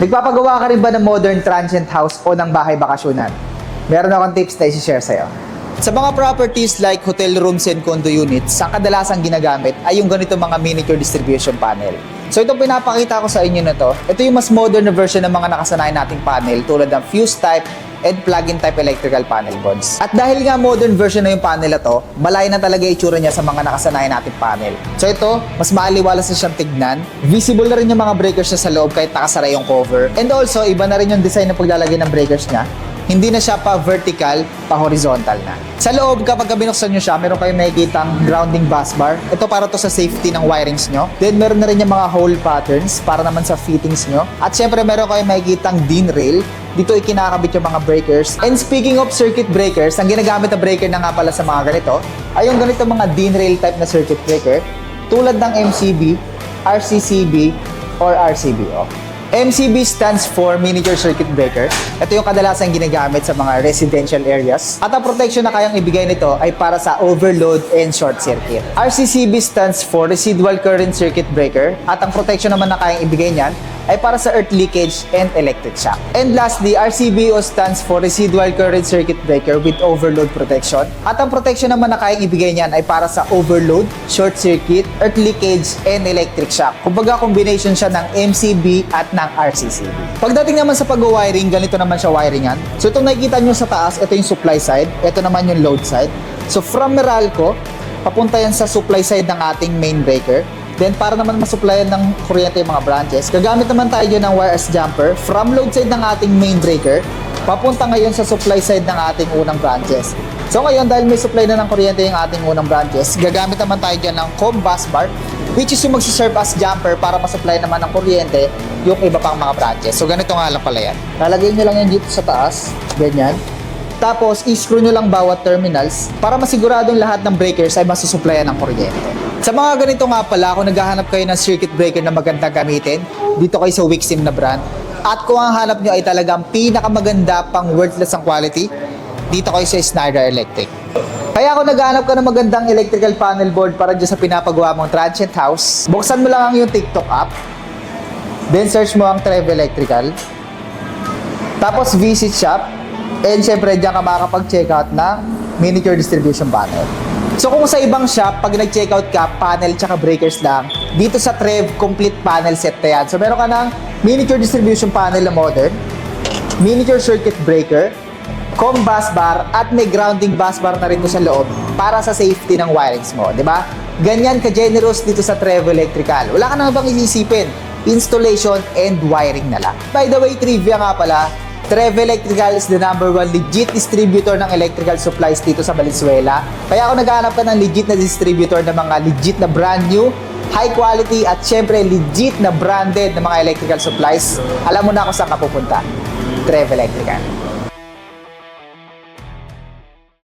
Nagpapagawa ka rin ba ng modern transient house o ng bahay bakasyonan? Meron akong tips na i-share sa'yo. Sa mga properties like hotel rooms and condo units, ang kadalasang ginagamit ay yung ganito mga miniature distribution panel. So itong pinapakita ko sa inyo na to, ito yung mas modern na version ng mga nakasanayan nating panel tulad ng fuse type and plug-in type electrical panel boards. At dahil nga modern version na yung panel na to, malay na talaga itsura niya sa mga nakasanayan nating panel. So ito, mas maaliwalas na siyang tignan. Visible na rin yung mga breakers niya sa loob kahit nakasara yung cover. And also, iba na rin yung design na paglalagay ng breakers niya. Hindi na siya pa vertical, pa horizontal na. Sa loob, kapag binuksan nyo siya, meron kayong makikitang grounding bus bar. Ito para to sa safety ng wirings nyo. Then meron na rin yung mga hole patterns para naman sa fittings nyo. At syempre meron kayong makikitang DIN rail. Dito ikinakabit yung mga breakers. And speaking of circuit breakers, ang ginagamit na breaker na nga pala sa mga ganito ay yung ganito mga DIN rail type na circuit breaker tulad ng MCB, RCCB, or RCBO. MCB stands for Miniature Circuit Breaker. Ito yung kadalasang ginagamit sa mga residential areas. At ang protection na kayang ibigay nito ay para sa overload and short circuit. RCCB stands for Residual Current Circuit Breaker. At ang protection naman na kayang ibigay niyan ay para sa earth leakage and electric shock. And lastly, RCBO stands for Residual Current Circuit Breaker with overload protection. At ang protection naman na kayang ibigay niyan ay para sa overload, short circuit, earth leakage, and electric shock. Kumbaga, combination siya ng MCB at ng RCCB. Pagdating naman sa pag-wiring, ganito naman siya wiringan. So itong nakikita nyo sa taas, ito yung supply side, ito naman yung load side. So from Meralco, papunta yan sa supply side ng ating main breaker. Then para naman masupplyan ng kuryente yung mga branches, gagamit naman tayo ng wires jumper from load side ng ating main breaker, papunta ngayon sa supply side ng ating unang branches. So ngayon, dahil may supply na ng kuryente yung ating unang branches, gagamit naman tayo dyan ng COM bus bar, which is yung magsiserve as jumper para masupply naman ng kuryente yung iba pang mga branches. So ganito nga lang pala yan. Lalagay nyo lang yan dito sa taas, ganyan. Tapos, i-screw nyo lang bawat terminals para masiguradong lahat ng breakers ay masusupplyan ng kuryente. Sa mga ganito nga pala, kung naghahanap kayo ng circuit breaker na magandang gamitin, dito kayo sa Wixim na brand. At kung ang hanap nyo ay talagang pinakamaganda pang worthless ang quality, dito kayo sa Schneider Electric. Kaya kung naghahanap ka ng magandang electrical panel board para dyan sa pinapagawa mong transient house, buksan mo lang ang yung TikTok app, then search mo ang Trev Electrical, tapos visit shop, and syempre dyan ka makakapag-checkout ng miniature distribution panel. So kung sa ibang shop, pag nag-checkout ka, panel tsaka breakers lang, dito sa Trev, complete panel set na yan. So meron ka ng miniature distribution panel na modern, miniature circuit breaker, COM bus bar, at may grounding bus bar na rin mo sa loob para sa safety ng wirings mo, di ba? Ganyan ka-generous dito sa Trev Electrical. Wala ka na bang isisipin? Installation and wiring na lang. By the way, trivia nga pala, Trev Electrical is the #1 legit distributor ng electrical supplies dito sa Valenzuela. Kaya kung naghahanap ka ng legit na distributor ng mga legit na brand new, high quality at syempre legit na branded na mga electrical supplies, alam mo na kung saan ka pupunta. Trev Electrical.